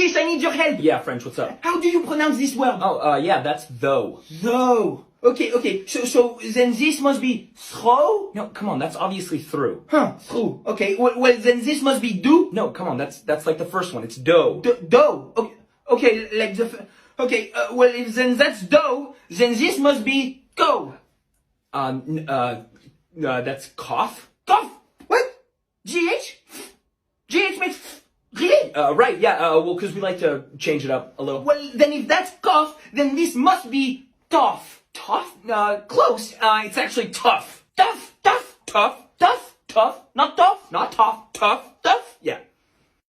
Kiss, I need your help. Yeah, French, what's up? How do you pronounce this word? Oh, yeah, that's though. Though. Okay. So then this must be throw? No, come on, that's obviously through. Through. Okay. Well, then this must be do? No, come on, that's like the first one. It's dough. Dough. Okay, like well, if then that's dough, then this must be go. That's cough? Cough? What? GH? GH makes really? Right, yeah, well, because we like to change it up a little. Well, then if that's cough, then this must be tough. Tough? Close. It's actually tough. Tough. Tough? Not tough. Not tough. Tough? Tough. Yeah.